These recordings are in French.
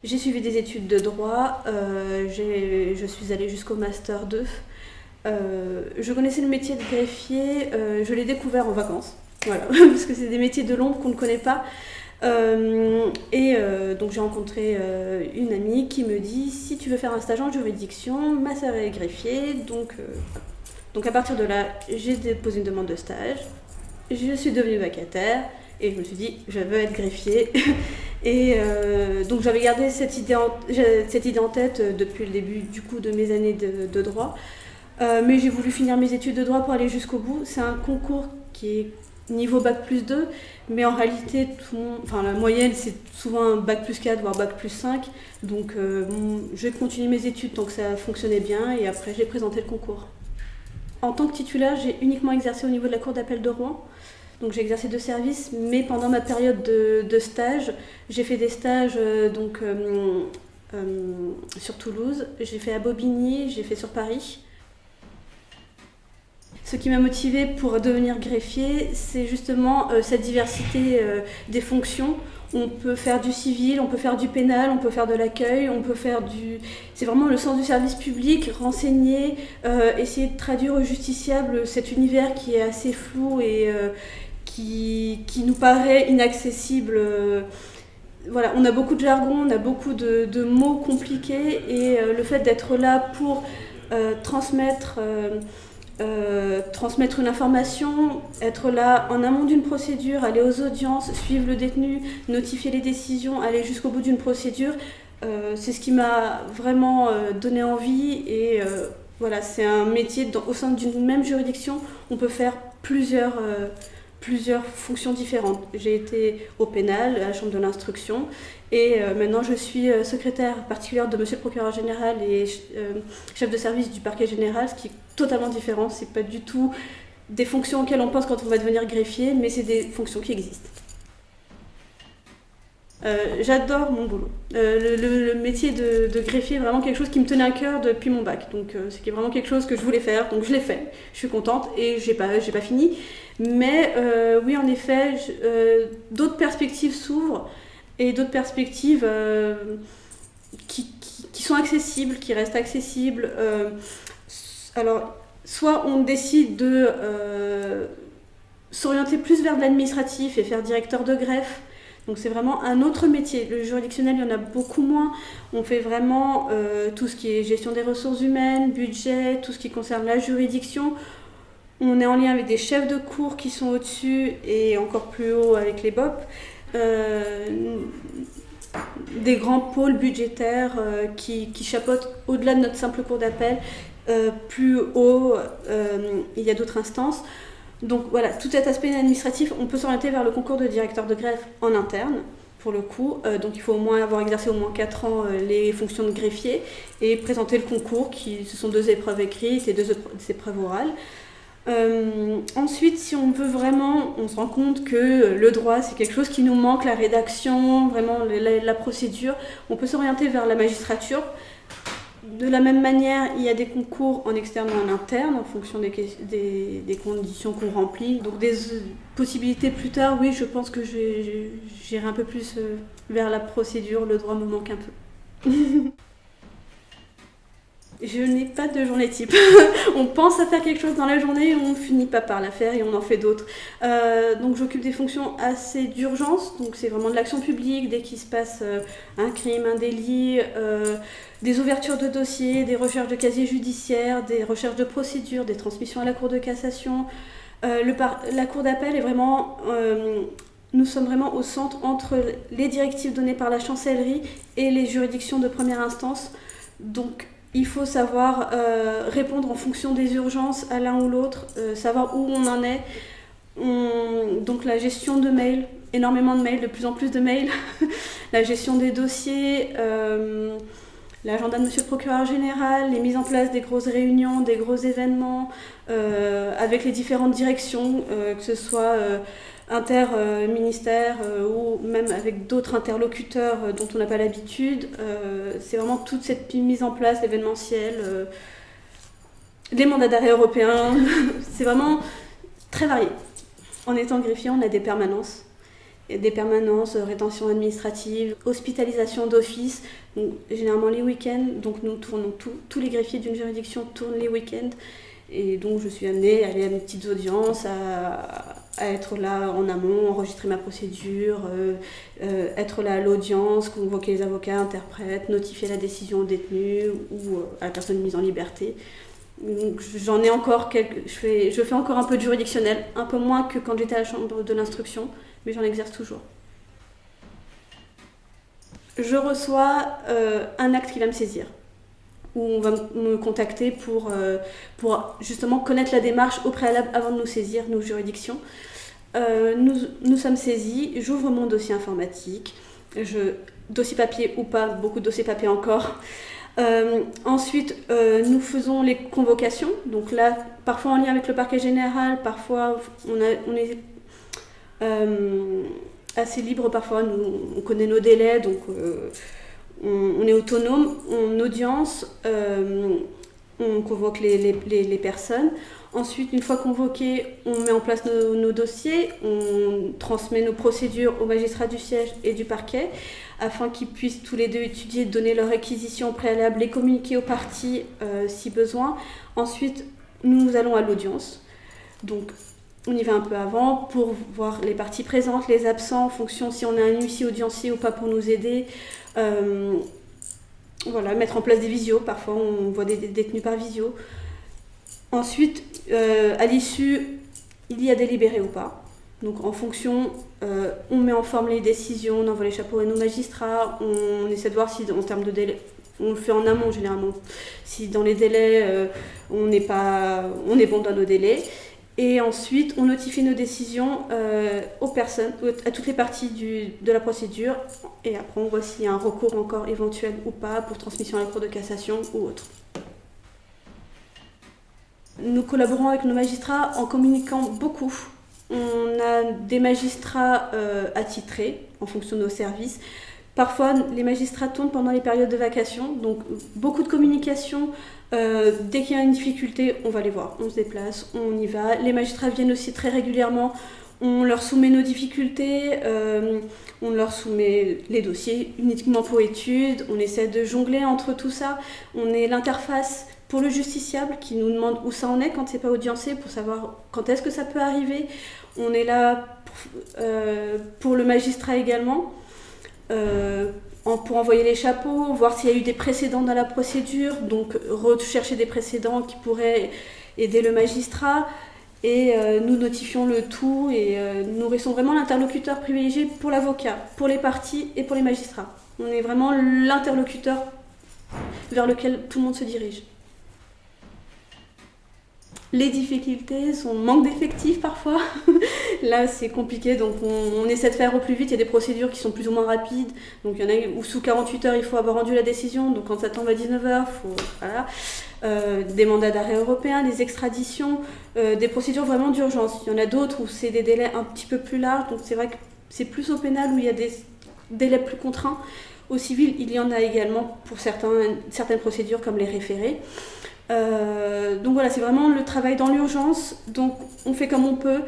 J'ai suivi des études de droit, je suis allée jusqu'au Master 2. Je connaissais le métier de greffier, je l'ai découvert en vacances, voilà, parce que c'est des métiers de l'ombre qu'on ne connaît pas. Donc j'ai rencontré une amie qui me dit si tu veux faire un stage en juridiction, ma sœur est greffier, donc à partir de là j'ai déposé une demande de stage, je suis devenue vacataire et je me suis dit je veux être greffier. Donc j'avais gardé cette idée en tête depuis le début du coup de mes années de droit, mais j'ai voulu finir mes études de droit pour aller jusqu'au bout. C'est un concours qui est niveau bac+2, mais en réalité, la moyenne, c'est souvent un bac+4, voire bac+5. Donc, je vais continuer mes études tant que ça fonctionnait bien, et après, j'ai présenté le concours. En tant que titulaire, j'ai uniquement exercé au niveau de la Cour d'appel de Rouen. Donc, j'ai exercé de service, mais pendant ma période de stage, j'ai fait des stages sur Toulouse, j'ai fait à Bobigny, j'ai fait sur Paris. Ce qui m'a motivée pour devenir greffier, c'est justement cette diversité des fonctions. On peut faire du civil, on peut faire du pénal, on peut faire de l'accueil, on peut faire du... C'est vraiment le sens du service public, renseigner, essayer de traduire au justiciable cet univers qui est assez flou et qui nous paraît inaccessible. Voilà, on a beaucoup de jargon, on a beaucoup de mots compliqués et le fait d'être là pour transmettre une information, être là en amont d'une procédure, aller aux audiences, suivre le détenu, notifier les décisions, aller jusqu'au bout d'une procédure, c'est ce qui m'a vraiment donné envie et voilà, c'est un métier au sein d'une même juridiction, on peut faire plusieurs fonctions différentes. J'ai été au pénal, à la chambre de l'instruction, et maintenant je suis secrétaire particulière de monsieur le procureur général et chef de service du parquet général, ce qui est totalement différent. C'est pas du tout des fonctions auxquelles on pense quand on va devenir greffier, mais c'est des fonctions qui existent. J'adore mon boulot. Le métier de greffier est vraiment quelque chose qui me tenait à cœur depuis mon bac. Donc c'est vraiment quelque chose que je voulais faire, donc je l'ai fait. Je suis contente et j'ai pas fini. Mais oui, en effet, d'autres perspectives s'ouvrent et d'autres perspectives qui sont accessibles, qui restent accessibles. Alors, soit on décide de s'orienter plus vers de l'administratif et faire directeur de greffe. Donc c'est vraiment un autre métier. Le juridictionnel, il y en a beaucoup moins. On fait vraiment tout ce qui est gestion des ressources humaines, budget, tout ce qui concerne la juridiction. On est en lien avec des chefs de cour qui sont au-dessus et encore plus haut avec les BOP. Des grands pôles budgétaires qui chapeautent au-delà de notre simple cour d'appel. Plus haut, il y a d'autres instances. Donc voilà, tout cet aspect administratif, on peut s'orienter vers le concours de directeur de greffe en interne, pour le coup. Donc il faut au moins avoir exercé au moins 4 ans les fonctions de greffier et présenter le concours, ce sont 2 épreuves écrites et 2 épreuves orales. Ensuite, si on veut vraiment, on se rend compte que le droit, c'est quelque chose qui nous manque, la rédaction, vraiment la procédure, on peut s'orienter vers la magistrature. De la même manière, il y a des concours en externe ou en interne, en fonction des conditions qu'on remplit. Donc des possibilités plus tard, oui, je pense que j'irai un peu plus vers la procédure, le droit me manque un peu. Je n'ai pas de journée type. On pense à faire quelque chose dans la journée et on ne finit pas par la faire et on en fait d'autres. Donc j'occupe des fonctions assez d'urgence, donc c'est vraiment de l'action publique, dès qu'il se passe un crime, un délit, des ouvertures de dossiers, des recherches de casiers judiciaires, des recherches de procédures, des transmissions à la Cour de cassation. La Cour d'appel est vraiment... nous sommes vraiment au centre entre les directives données par la chancellerie et les juridictions de première instance. Donc il faut savoir répondre en fonction des urgences à l'un ou l'autre, savoir où on en est. Donc la gestion de mails, énormément de mails, de plus en plus de mails, la gestion des dossiers, l'agenda de monsieur le procureur général, les mises en place des grosses réunions, des gros événements, avec les différentes directions, que ce soit interministère ou même avec d'autres interlocuteurs dont on n'a pas l'habitude. C'est vraiment toute cette mise en place événementielle, les mandats d'arrêt européens, c'est vraiment très varié. En étant greffier, on a des permanences des permanences, rétention administrative, hospitalisation d'office, donc, généralement les week-ends. Donc nous tournons tous les greffiers d'une juridiction tournent les week-ends. Et donc je suis amenée à aller à mes petites audiences, à être là en amont, enregistrer ma procédure, être là à l'audience, convoquer les avocats, interprètes, notifier la décision au détenu ou à la personne mise en liberté. Donc j'en ai encore je fais encore un peu de juridictionnel, un peu moins que quand j'étais à la chambre de l'instruction, mais j'en exerce toujours. Je reçois un acte qui va me saisir, où on va me contacter pour justement connaître la démarche au préalable avant de nous saisir, nos juridictions. Nous sommes saisis, j'ouvre mon dossier informatique, dossier papier ou pas, beaucoup de dossiers papier encore. Ensuite, nous faisons les convocations, donc là, parfois en lien avec le parquet général, parfois on est assez libre, parfois on connaît nos délais, donc on est autonome, on audience, on convoque les personnes. Ensuite, une fois convoqués, on met en place nos dossiers, on transmet nos procédures aux magistrats du siège et du parquet afin qu'ils puissent tous les deux étudier, donner leurs réquisitions préalables, les communiquer aux parties si besoin. Ensuite, nous allons à l'audience. Donc, on y va un peu avant pour voir les parties présentes, les absents, en fonction si on a un huissier audiencier ou pas pour nous aider. Voilà, mettre en place des visios. Parfois, on voit des détenus par visio. Ensuite, à l'issue, il y a délibéré ou pas. Donc, en fonction, on met en forme les décisions, on envoie les chapeaux à nos magistrats, on essaie de voir si, en termes de délai, on le fait en amont généralement, si dans les délais, on est bon dans nos délais. Et ensuite, on notifie nos décisions aux personnes, à toutes les parties de la procédure. Et après, on voit s'il y a un recours encore éventuel ou pas pour transmission à la Cour de cassation ou autre. Nous collaborons avec nos magistrats en communiquant beaucoup. On a des magistrats attitrés en fonction de nos services. Parfois, les magistrats tournent pendant les périodes de vacation, donc beaucoup de communication. Dès qu'il y a une difficulté, on va les voir, on se déplace, on y va. Les magistrats viennent aussi très régulièrement, on leur soumet nos difficultés, on leur soumet les dossiers uniquement pour études, on essaie de jongler entre tout ça. On est l'interface pour le justiciable qui nous demande où ça en est quand c'est pas audiencé, pour savoir quand est-ce que ça peut arriver. On est là pour le magistrat également. Pour envoyer les chapeaux, voir s'il y a eu des précédents dans la procédure, donc rechercher des précédents qui pourraient aider le magistrat, et nous notifions le tout, et nous restons vraiment l'interlocuteur privilégié pour l'avocat, pour les parties et pour les magistrats. On est vraiment l'interlocuteur vers lequel tout le monde se dirige. Les difficultés sont manque d'effectifs parfois. Là, c'est compliqué, donc on essaie de faire au plus vite. Il y a des procédures qui sont plus ou moins rapides. Donc, il y en a où sous 48 heures, il faut avoir rendu la décision. Donc, quand ça tombe à 19h, des mandats d'arrêt européens, des extraditions, des procédures vraiment d'urgence. Il y en a d'autres où c'est des délais un petit peu plus larges. Donc, c'est vrai que c'est plus au pénal où il y a des délais plus contraints. Au civil, il y en a également pour certaines procédures comme les référés. Donc voilà, c'est vraiment le travail dans l'urgence, donc on fait comme on peut.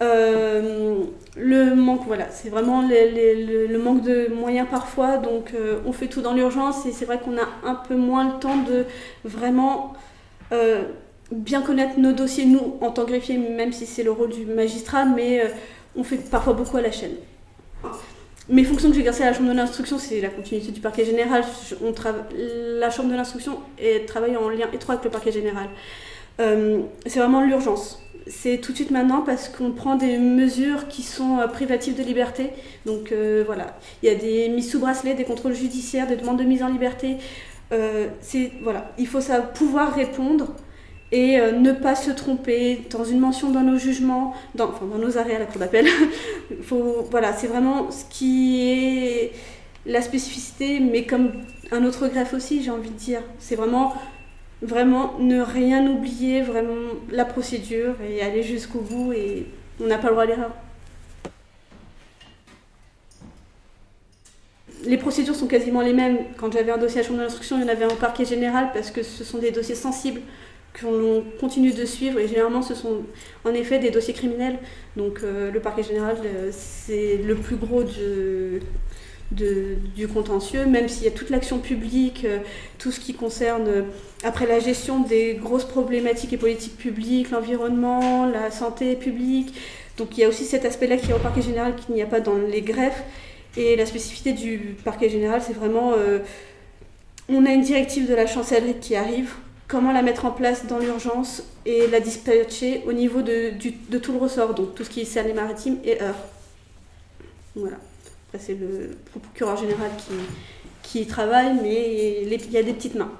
Le manque, voilà, c'est vraiment le manque de moyens parfois, donc on fait tout dans l'urgence, et c'est vrai qu'on a un peu moins le temps de vraiment bien connaître nos dossiers, nous en tant que greffier, même si c'est le rôle du magistrat, mais on fait parfois beaucoup à la chaîne. Mes fonctions que j'ai exercées à la chambre de l'instruction, c'est la continuité du parquet général. La chambre de l'instruction travaille en lien étroit avec le parquet général. C'est vraiment l'urgence. C'est tout de suite maintenant parce qu'on prend des mesures qui sont privatives de liberté. Donc voilà, il y a des mises sous bracelet, des contrôles judiciaires, des demandes de mise en liberté. Il faut pouvoir répondre et ne pas se tromper dans une mention dans nos jugements, dans nos arrêts à la cour d'appel. C'est vraiment ce qui est la spécificité, mais comme un autre greffe aussi, j'ai envie de dire. C'est vraiment ne rien oublier, vraiment la procédure, et aller jusqu'au bout, et on n'a pas le droit à l'erreur. Les procédures sont quasiment les mêmes. Quand j'avais un dossier à la chambre de l'instruction, il y en avait un au parquet général parce que ce sont des dossiers sensibles qu'on continue de suivre, et généralement ce sont en effet des dossiers criminels. Donc le parquet général, c'est le plus gros du contentieux, même s'il y a toute l'action publique, tout ce qui concerne après la gestion des grosses problématiques et politiques publiques, l'environnement, la santé publique. Donc il y a aussi cet aspect-là qui est au parquet général qu'il n'y a pas dans les greffes. Et la spécificité du parquet général, c'est vraiment on a une directive de la chancellerie qui arrive, comment la mettre en place dans l'urgence et la dispatcher au niveau de tout le ressort, donc tout ce qui est Seine-et-Maritimes et Eure. Voilà. Après, c'est le procureur général qui y travaille, mais il y a des petites mains.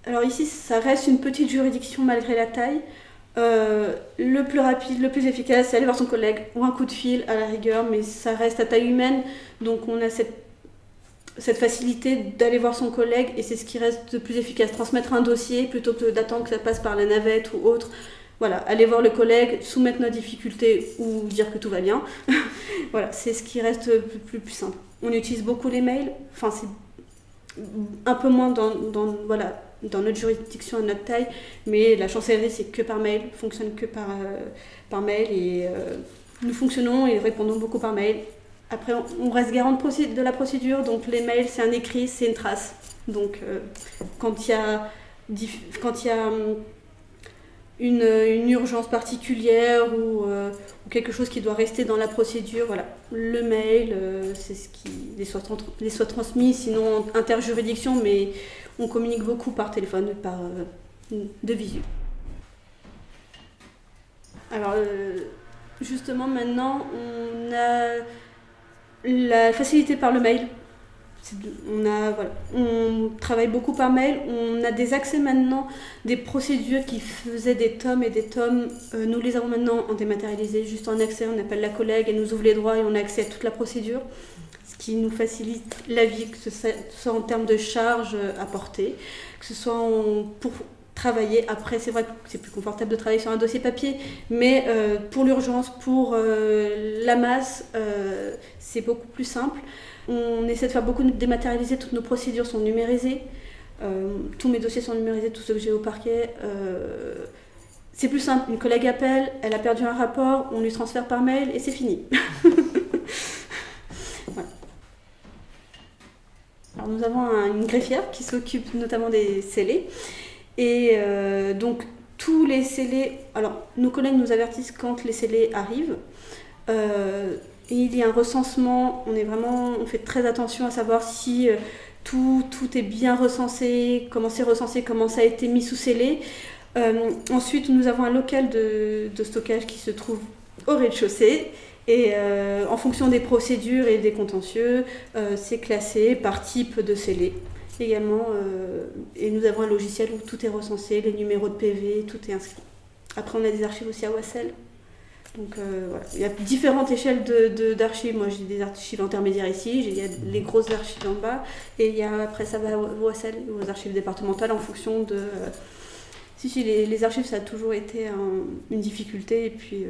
Alors ici, ça reste une petite juridiction malgré la taille. Le plus rapide, le plus efficace, c'est aller voir son collègue ou un coup de fil à la rigueur, mais ça reste à taille humaine, donc on a cette facilité d'aller voir son collègue, et c'est ce qui reste de plus efficace. Transmettre un dossier plutôt que d'attendre que ça passe par la navette ou autre. Voilà, aller voir le collègue, soumettre nos difficultés ou dire que tout va bien. Voilà, c'est ce qui reste plus simple. On utilise beaucoup les mails, enfin c'est un peu moins dans notre juridiction à notre taille, mais la chancellerie c'est que par mail, fonctionne que par mail, et nous fonctionnons et répondons beaucoup par mail. Après, on reste garant de la procédure, donc les mails, c'est un écrit, c'est une trace. Donc, quand il y a une urgence particulière ou quelque chose qui doit rester dans la procédure, voilà, le mail, c'est ce qui les soit transmis, sinon interjuridiction, mais on communique beaucoup par téléphone, de visu. Alors, justement, maintenant, on a la facilité par le mail. On travaille beaucoup par mail. On a des accès maintenant, des procédures qui faisaient des tomes et des tomes. Nous les avons maintenant en dématérialisé, juste en accès. On appelle la collègue, elle nous ouvre les droits et on a accès à toute la procédure. Ce qui nous facilite la vie, que ce soit en termes de charges à porter, que ce soit pour travailler. Après, c'est vrai que c'est plus confortable de travailler sur un dossier papier, mais pour l'urgence, pour la masse, c'est beaucoup plus simple. On essaie de faire beaucoup de dématérialiser, toutes nos procédures sont numérisées, tous mes dossiers sont numérisés, tous ceux que j'ai au parquet. C'est plus simple, une collègue appelle, elle a perdu un rapport, on lui transfère par mail et c'est fini. Voilà. Alors nous avons une greffière qui s'occupe notamment des scellés. Et donc tous les scellés, alors nos collègues nous avertissent quand les scellés arrivent. Il y a un recensement, on fait très attention à savoir si tout est bien recensé, comment c'est recensé, comment ça a été mis sous scellé. Ensuite, nous avons un local de stockage qui se trouve au rez-de-chaussée. Et en fonction des procédures et des contentieux, c'est classé par type de scellé. Également, et nous avons un logiciel où tout est recensé, les numéros de PV, tout est inscrit. Après, on a des archives aussi à Oissel. Donc voilà, il y a différentes échelles d'archives. Moi, j'ai des archives intermédiaires ici, il y a les grosses archives en bas, et après ça va au Oissel, aux archives départementales en fonction de... les archives, ça a toujours été une difficulté, et puis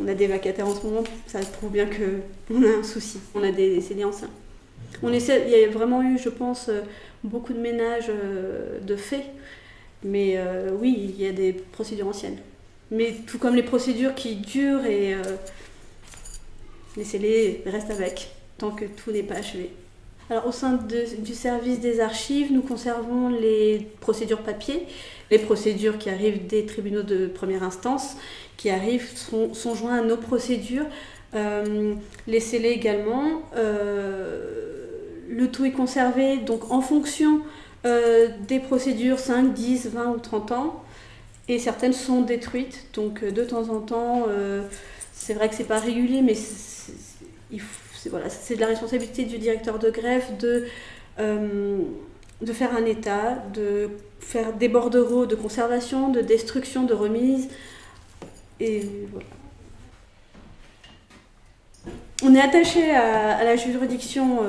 on a des vacataires en ce moment, ça prouve bien qu'on a un souci. On a des scellés anciens. Il y a vraiment eu, je pense, beaucoup de ménages de fait, mais oui, il y a des procédures anciennes. Mais tout comme les procédures qui durent, et les scellés restent avec, tant que tout n'est pas achevé. Alors, au sein du service des archives, nous conservons les procédures papier, les procédures qui arrivent des tribunaux de première instance, qui arrivent, sont joints à nos procédures, les scellés également. Le tout est conservé donc en fonction des procédures 5, 10, 20 ou 30 ans, et certaines sont détruites, donc de temps en temps, c'est vrai que c'est pas régulier, mais c'est de la responsabilité du directeur de greffe de faire un état, de faire des bordereaux de conservation, de destruction, de remise, et voilà. On est attaché à la juridiction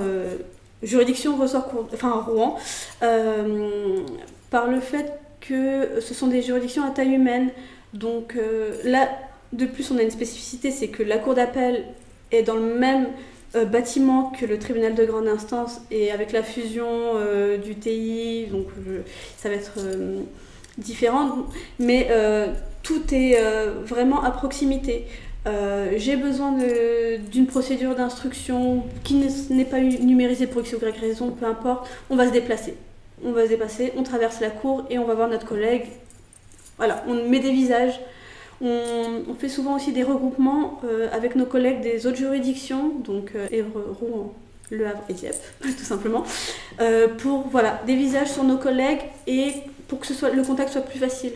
ressort, à Rouen, par le fait que ce sont des juridictions à taille humaine. Donc là, de plus, on a une spécificité, c'est que la cour d'appel est dans le même bâtiment que le tribunal de grande instance, et avec la fusion du TI, donc ça va être différent, mais tout est vraiment à proximité. J'ai besoin d'une procédure d'instruction qui n'est pas numérisée pour X ou Y raison, peu importe, on va se déplacer. On traverse la cour et on va voir notre collègue. Voilà, on met des visages. On fait souvent aussi des regroupements avec nos collègues des autres juridictions, donc Évreux, Rouen, Le Havre et Dieppe, tout simplement, pour des visages sur nos collègues et pour que le contact soit plus facile.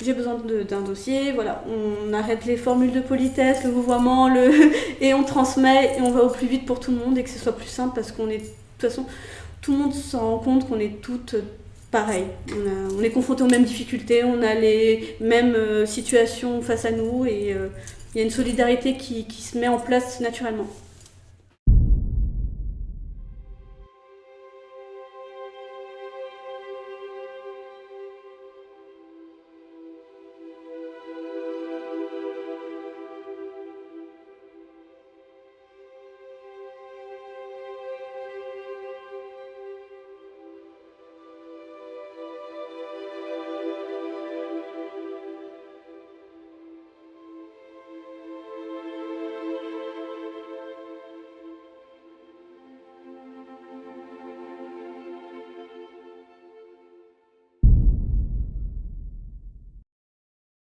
J'ai besoin d'un dossier, on arrête les formules de politesse, le vouvoiement, et on transmet et on va au plus vite pour tout le monde et que ce soit plus simple parce qu'on est, de toute façon, tout le monde s'en rend compte qu'on est toutes pareil, on est confronté aux mêmes difficultés, on a les mêmes situations face à nous et il y a une solidarité qui se met en place naturellement.